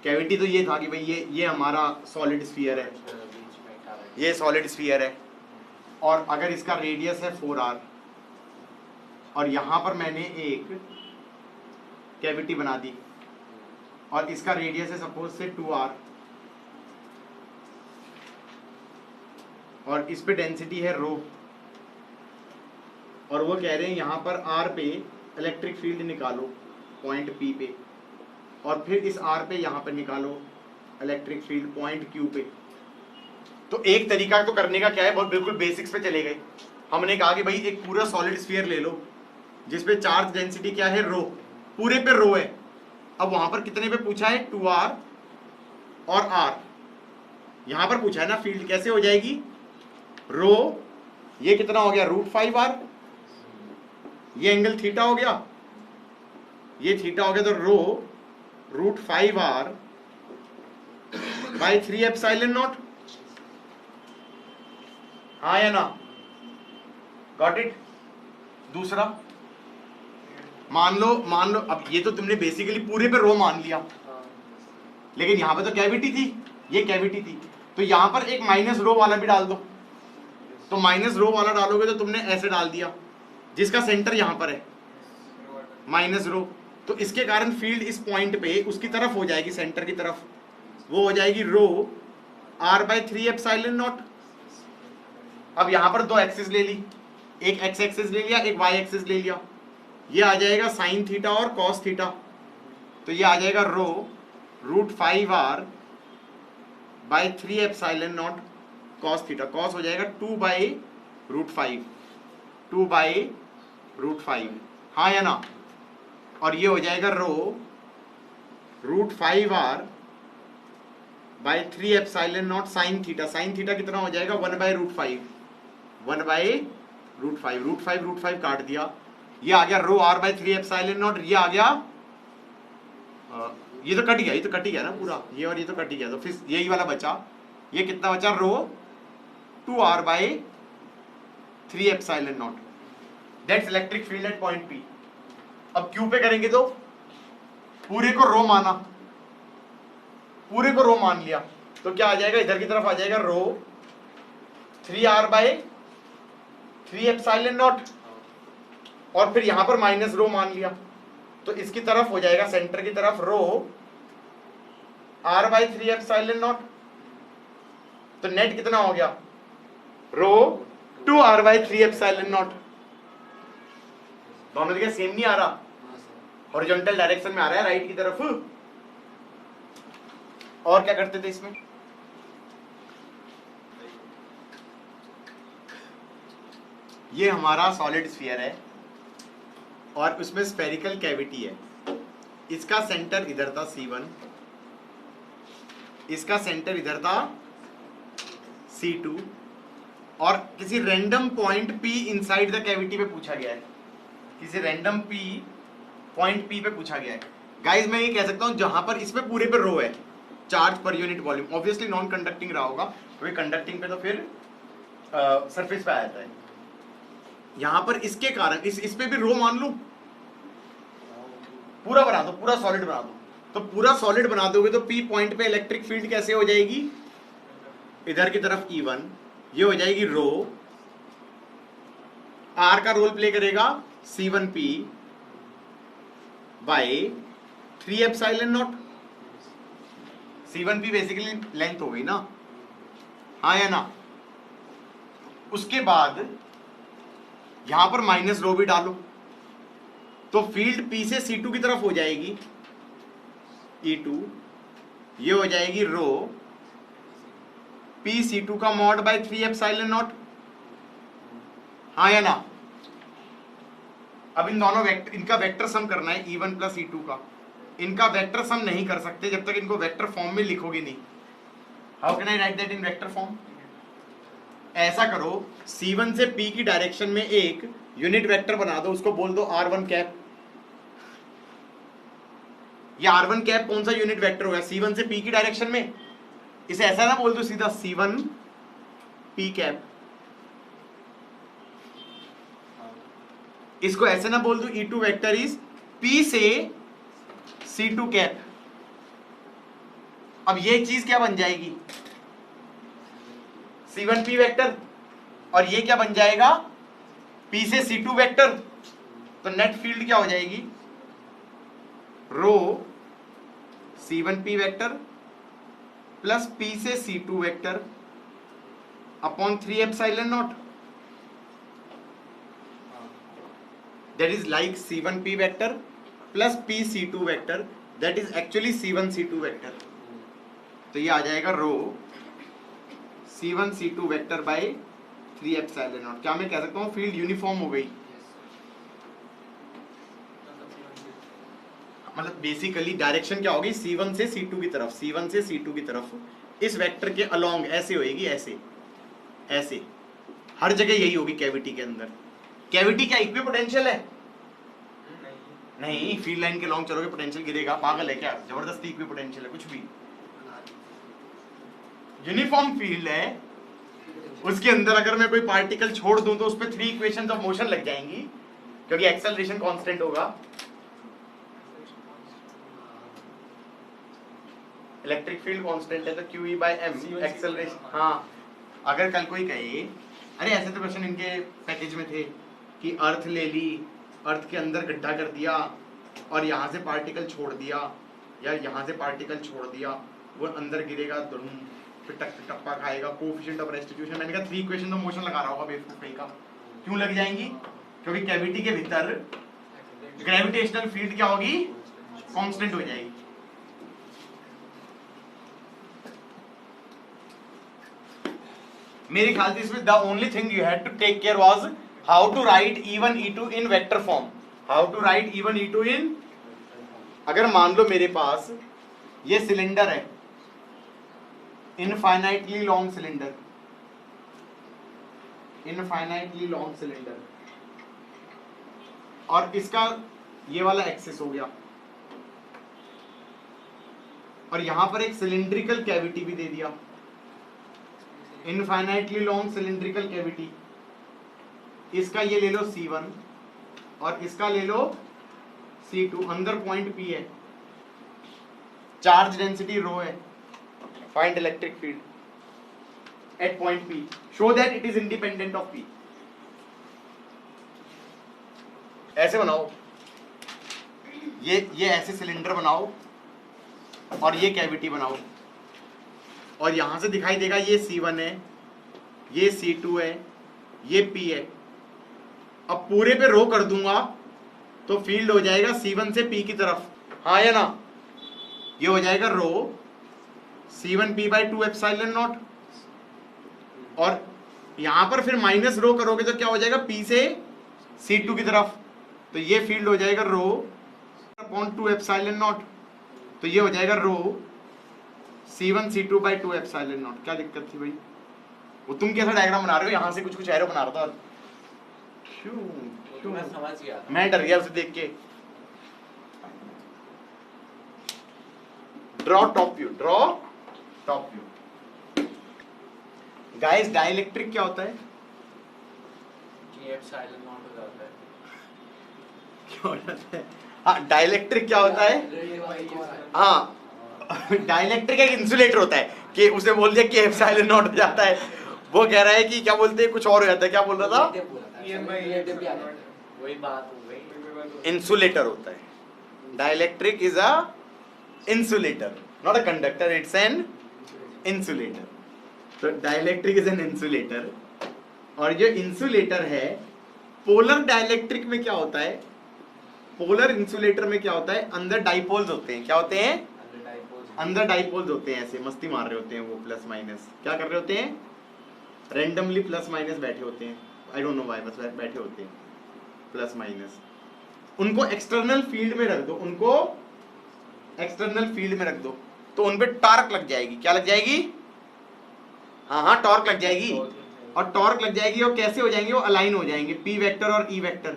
Cavity तो ये था कि भाई ये हमारा सॉलिड स्फीयर है, ये सॉलिड स्फीयर है, और अगर इसका रेडियस है 4r और यहां पर मैंने एक कैविटी बना दी और इसका रेडियस है सपोज से 2r और इस पे डेंसिटी है रो, और वो कह रहे हैं यहां पर r पे इलेक्ट्रिक फील्ड निकालो पॉइंट P पे, और फिर इस r पे यहां पर निकालो इलेक्ट्रिक फील्ड पॉइंट Q पे। तो एक तरीका तो करने का क्या है, बहुत बिल्कुल बेसिक्स पे चले गए। हमने कहा कि भाई एक पूरा सॉलिड स्फीयर ले लो जिसपे चार्ज डेंसिटी क्या है, रो, पूरे पे रो है। अब वहां पर कितने पे पूछा है, 2r और r, यहां पर पूछा है ना फील्ड कैसे हो जाएगी, रो, ये कितना हो गया √5r, ये एंगल थीटा हो गया, ये थीटा हो गया, तो रो √5r बाई 3ε0। हाँ या ना, गॉट इट। दूसरा मान लो अब ये तो तुमने बेसिकली पूरे पे रो मान लिया, लेकिन यहां पे तो कैविटी थी, ये कैविटी थी, तो यहां पर एक माइनस रो वाला भी डाल दो। तो माइनस रो वाला डालोगे तो तुमने ऐसे डाल दिया जिसका सेंटर यहां पर है, माइनस रो, तो इसके कारण फील्ड इस पॉइंट पे उसकी तरफ हो जाएगी, सेंटर की तरफ, वो हो जाएगी रो r/3ε0। अब यहां पर दो एक्सिस ले ली, एक एक्स एक्सिस ले लिया, एक वाई एक्सिस ले लिया, ये आ जाएगा साइन थीटा और कॉस थीटा, तो ये आ जाएगा rho √5r by 3ε0 cos theta, cos हो जाएगा 2/√5, 2/√5, हाँ या ना, और ये हो जाएगा rho √5r by 3ε0 sine theta, sine theta कितना हो जाएगा 1/√5, 1/√5, √5 काट दिया, ये आ गया रो r/3ε0, ये आ गया, ये तो कट गया, ये तो कट ही गया ना पूरा, ये और ये तो कट ही गया, तो फिर यही वाला बचा, ये कितना बचा, रो 2r/3ε0, that's electric field at point P। अब Q पे करेंगे तो पूरे को रो माना, पूरे को रो मान लिया, तो क्या आ जाएगा, इधर की तरफ आ जाएगा रो 3r/3ε0, और फिर यहां पर माइनस रो मान लिया, तो इसकी तरफ हो जाएगा सेंटर की तरफ रो r/3ε0, तो नेट कितना हो गया, रो 2r/3ε0। दोनों जगह सेम नहीं आ रहा, हॉरिजॉन्टल डायरेक्शन में आ रहा है, राइट की तरफ। और क्या करते थे इसमें, ये हमारा सॉलिड स्फीयर है और उसमें स्फेरिकल कैविटी है, इसका सेंटर इधर था C1, इसका सेंटर इधर था C2, और किसी random point P inside the cavity पे पूछा गया है, किसी रैंडम पॉइंट P पे पूछा गया है। गाइस मैं ये कह सकता हूं जहां पर इसमें पूरे पे रो है, charge per unit volume, obviously non conducting रहा होगा, क्योंकि कंडक्टिंग पे तो फिर सरफेस पे आ जाता है, यहां पर इसके कारण इस पे भी रो मान लूं, पूरा बना दो, पूरा सॉलिड बना दो, तो पूरा सॉलिड बना दोगे तो P पॉइंट पे इलेक्ट्रिक फील्ड कैसे हो जाएगी, इधर की तरफ E1, ये हो जाएगी रो, R का रोल प्ले करेगा C1P by 3ε0, C1P basically length हो गई ना, हाँ या ना। उसके बाद यहां पर माइनस रो भी डालो, तो फील्ड P से C2 की तरफ हो जाएगी E2, ये हो जाएगी रो P C2 का मॉड बाई 3ε0, हाँ या ना। अब इन दोनों वेक्टर, इनका वेक्टर सम करना है E1 प्लस E2 का, इनका वेक्टर सम नहीं कर सकते जब तक इनको वेक्टर फॉर्म में लिखोगे नहीं। How can I right that in vector form, ऐसा करो C1 से P की डायरेक्शन में एक यूनिट वेक्टर बना दो, उसको बोल दो R1 कैप। ये R1 कैप कौन सा यूनिट वेक्टर होगा, C1 से P की डायरेक्शन में, इसे ऐसा ना बोल दो सीधा C1 P कैप, इसको ऐसे ना बोल दो E2 वेक्टर इज P से C2 कैप, अब ये चीज क्या बन जाएगी, C1P वेक्टर, और ये क्या बन जाएगा, P से C2 वेक्टर। तो नेट फील्ड क्या हो जाएगी, रो C1P वेक्टर प्लस P से C2 vector upon 3 epsilon not. That is like C1P vector plus P C2 vector, that is actually C1 C2 vector. तो ये आ जाएगा रो C1 C2 vector by 3 epsilon not. क्या मैं कह सकता हूँ फील्ड यूनिफॉर्म हो गई, मतलब बेसिकली डायरेक्शन क्या होगी, C1 से C2 की तरफ, C1 से C2 की तरफ इस वेक्टर के अलोंग ऐसे होएगी, ऐसे ऐसे हर जगह यही होगी कैविटी के अंदर। कैविटी क्या इक्विपोटेंशियल है, नहीं, फील्ड लाइन के लॉन्ग चलोगे पोटेंशियल गिरेगा, पागल है क्या, जबरदस्ती इक्विपोटेंशियल है कुछ भी। यूनिफॉर्म फील्ड है, उसके अंदर अगर मैं कोई पार्टिकल छोड़ दूं तो उस पर 3 इक्वेशंस ऑफ मोशन लग जाएंगी, क्योंकि एक्सेलरेशन कांस्टेंट होगा, इलेक्ट्रिक फील्ड कांस्टेंट है तो QE बाय M एक्सेलरेशन। हाँ, अगर कल कोई कहे, अरे ऐसे तो क्वेश्चन इनके पैकेज में थे कि अर्थ ले ली, अर्थ के अंदर गड्ढा कर दिया और यहाँ से पार्टिकल छोड़ दिया, या यहाँ से पार्टिकल छोड़ दिया, वो अंदर गिरेगा, फिर टप्पा खाएगा, कोएफिशिएंट ऑफ रेस्टिट्यूशन। मैंने कहा 3 इक्वेशन ऑफ मोशन लगा रहा होगा बेवकूफ कहीं का। क्यों लग जाएंगी, क्योंकि कैविटी के भीतर ग्रेविटेशनल फील्ड क्या होगी, कांस्टेंट हो जाएगी। मेरे ख्याल से इसमें the only thing you had to take care was how to write E1 E2 in vector form. How to write E1 E2 in, अगर मान लो मेरे पास ये सिलेंडर है, infinitely long cylinder, infinitely long cylinder, और इसका ये वाला एक्सिस हो गया, और यहां पर एक सिलिंड्रिकल कैविटी भी दे दिया, इनफाइनाइटली लॉन्ग सिलिंड्रिकल कैविटी। इसका ये ले लो C1 और इसका ले लो C2, अंदर पॉइंट P है, चार्ज डेंसिटी रो है, find electric field at point P, show that it is independent of P। ऐसे बनाओ, ये ऐसे सिलेंडर बनाओ और ये कैविटी बनाओ, और यहां से दिखाई देगा ये C1 है, ये C2 है, ये P है। अब पूरे पे रो कर दूंगा तो फील्ड हो जाएगा C1 से P की तरफ, हाँ या ना, ये हो जाएगा रो C1P बाय 2 एप्सिलॉन नॉट, और यहां पर फिर माइनस रो करोगे तो क्या हो जाएगा, P से C2 की तरफ, तो ये फील्ड हो जाएगा रो अपॉन 2 एप्सिलॉन नॉट, तो ये हो जाएगा रो C1 C2 bye 2 epsilon not. क्या दिक्कत थी भाई, वो तुम कैसा डायग्राम बना रहे हो, यहां से कुछ एरो बना रहा था, क्यों मैं समझ गया, मैं डर गया उसे देख के। Draw top view, draw top view. Guys dielectric क्या होता है, कि एप्सिलॉन नॉट हो जाता है, क्या हो जाता है, हाँ डाइलेक्ट्रिक क्या होता है, हाँ डाइलेक्ट्रिक एक इंसुलेटर होता है, कि उसने बोल दिया कि एप्सिलॉन नॉट हो जाता है, वो कह रहा है कि क्या बोलते हैं कुछ और हो जाता है, क्या बोल रहा था, वही बात हो गई, इंसुलेटर होता है। Dielectric is a insulator, not a conductor, it's an insulator. तो डाइलेक्ट्रिक इज एन इंसुलेटर, और जो इंसुलेटर है, पोलर डाइलेक्ट्रिक में क्या होता है, पोलर इंसुलेटर में क्या होता है, अंदर डाइपोल्स होते हैं, क्या होते हैं, अंदर डाइपोल्स होते हैं, ऐसे मस्ती मार रहे होते हैं वो, प्लस माइनस क्या कर रहे होते हैं, रेंडमली प्लस माइनस बैठे होते हैं, आई डोंट नो व्हाई, बस बैठे होते हैं प्लस माइनस। उनको एक्सटर्नल फील्ड में रख दो, उनको एक्सटर्नल फील्ड में रख दो, तो उन पे टॉर्क लग जाएगी, क्या लग जाएगी, हाँ टॉर्क लग जाएगी, और टॉर्क लग जाएगी, और कैसे हो जाएंगे, वो अलाइन हो जाएंगे, P वेक्टर और E वेक्टर,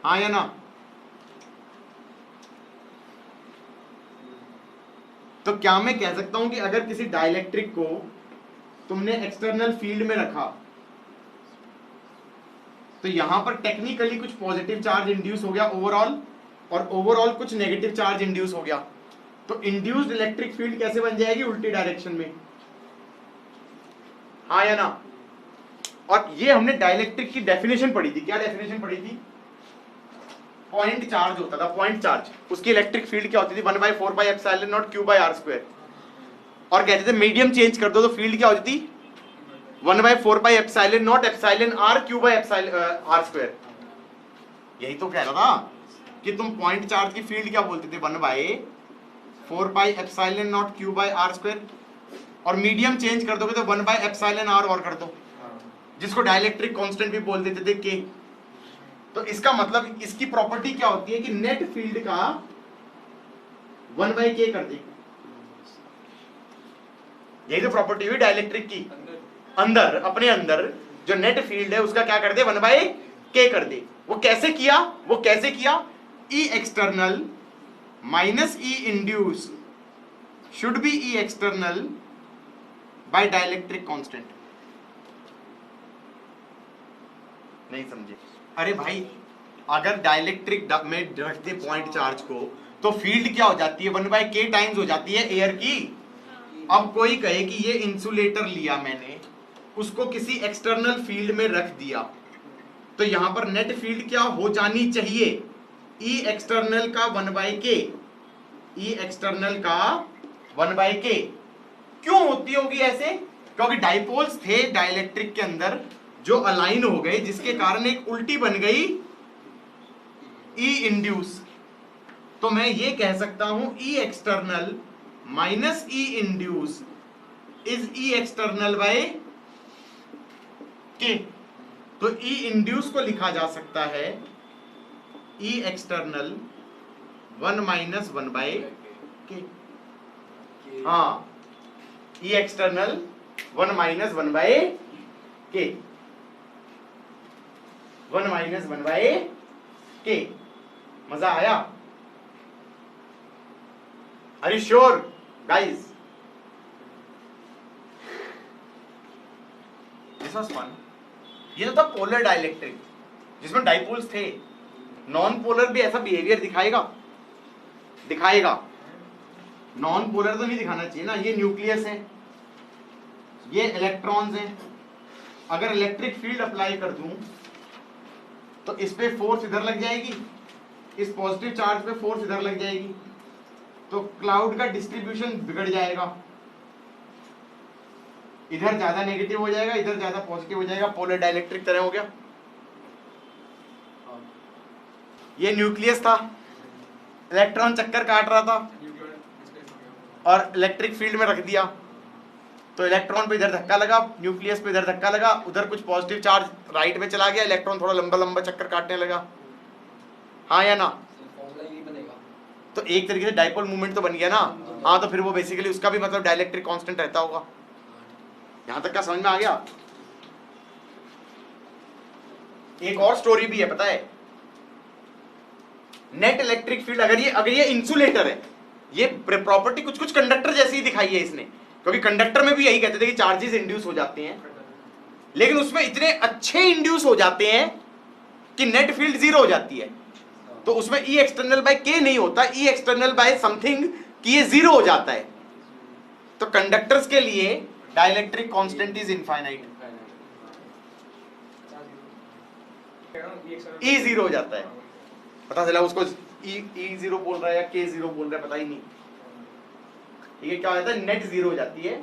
हाँ या ना। तो क्या मैं कह सकता हूं कि अगर किसी डाइलेक्ट्रिक को तुमने एक्सटर्नल फील्ड में रखा, तो यहां पर टेक्निकली कुछ पॉजिटिव चार्ज इंड्यूस हो गया ओवरऑल, और ओवरऑल कुछ नेगेटिव चार्ज इंड्यूस हो गया, तो इंड्यूस्ड इलेक्ट्रिक फील्ड कैसे बन जाएगी? उल्टी डायरेक्शन में, हाँ या ना? और ये हमने डाइलेक्ट्रिक की डेफिनेशन पढ़ी थी। क्या डेफिनेशन पढ़ी थी? पॉइंट चार्ज होता था, पॉइंट चार्ज, उसकी इलेक्ट्रिक फील्ड क्या होती थी? 1/4πε0 Q/r²। और कहते थे मीडियम चेंज कर दो तो फील्ड क्या होती थी? 1/4πε0 εr Q/r²। यही तो कह रहा था कि तुम पॉइंट चार्ज की फील्ड क्या बोलते थे? 1/4πε0 Q/r²। और मीडियम चेंज कर दोगे तो 1/εr और कर दो, जिसको डाइलेक्ट्रिक कांस्टेंट भी बोल देते थे K। तो इसका मतलब इसकी प्रॉपर्टी क्या होती है कि नेट फील्ड का 1/K कर दे। यही तो प्रॉपर्टी हुई डाइलेक्ट्रिक की। अंदर, अपने अंदर जो नेट फील्ड है उसका क्या कर दे? 1/K कर दे। वो कैसे किया? E external minus E induce should be E external by dielectric constant. नहीं समझे? अरे भाई, अगर डाइलेक्ट्रिक में रखते पॉइंट चार्ज को तो फील्ड क्या हो जाती है? 1/K टाइम्स हो जाती है एयर की। अब कोई कहे कि ये इंसुलेटर लिया मैंने, उसको किसी एक्सटर्नल फील्ड में रख दिया, तो यहां पर नेट फील्ड क्या हो जानी चाहिए? E एक्सटर्नल का 1/K। E एक्सटर्नल का 1/K क्यों होती होगी ऐसे? क्योंकि डाइपोल्स थे डाइलेक्ट्रिक के अंदर जो अलाइन हो गए, जिसके कारण एक उल्टी बन गई E इंड्यूस। तो मैं ये कह सकता हूं E external minus E induce is E external by K। तो E इंड्यूस को लिखा जा सकता है E एक्सटर्नल 1 - 1/K। हाँ, E एक्सटर्नल 1 - 1/K, 1 - 1/K। मजा आया? Are you sure guys? This was fun. ये तो था पोलर डाइलेक्ट्रिक जिसमें डाइपोल्स थे। नॉन पोलर भी ऐसा बिहेवियर दिखाएगा। नॉन पोलर तो नहीं दिखाना चाहिए ना। ये न्यूक्लियस है, ये इलेक्ट्रॉन्स हैं। अगर इलेक्ट्रिक फील्ड अप्लाई कर दूं तो इस पे फोर्स इधर लग जाएगी, इस पॉजिटिव चार्ज पे फोर्स इधर लग जाएगी, तो क्लाउड का डिस्ट्रीब्यूशन बिगड़ जाएगा। इधर ज्यादा नेगेटिव हो जाएगा, इधर ज्यादा पॉजिटिव हो जाएगा। पोलर डाइलेक्ट्रिक तरह हो गया। ये न्यूक्लियस था, इलेक्ट्रॉन चक्कर काट रहा था और इलेक्ट्रिक फील्ड में रख दिया, तो इलेक्ट्रॉन पे इधर धक्का लगा, न्यूक्लियस पे इधर धक्का लगा, उधर कुछ पॉजिटिव चार्ज राइट में चला गया, इलेक्ट्रॉन थोड़ा लंबा लंबा चक्कर काटने लगा। हाँ या ना? तो एक तरीके से डाइपोल मूवमेंट तो बन गया ना। हाँ, तो फिर वो बेसिकली उसका भी मतलब डाइलेक्ट्रिक कांस्टेंट रहता होगा। यहां तक का समझ में आ गया? एक और स्टोरी भी है, पता है? नेट इलेक्ट्रिक फील्ड, अगर ये इंसुलेटर है, ये प्रॉपर्टी कुछ कुछ कंडक्टर जैसी ही दिखाई है इसने, क्योंकि कंडक्टर में भी यही कहते थे कि चार्जेस इंड्यूस हो जाते हैं, लेकिन उसमें इतने अच्छे इंड्यूस हो जाते हैं कि नेट फील्ड जीरो हो जाती है। तो उसमें E एक्सटर्नल बाय K नहीं होता, E एक्सटर्नल बाय समथिंग कि ये जीरो हो जाता है। तो कंडक्टर्स के लिए dielectric constant is infinite, E zero हो जाता है। पता चला उसको E जीरो बोल रहा है या K जीरो बोल रहा है, पता ही नहीं। ये क्या हो जाता है? नेट जीरो हो जाती है।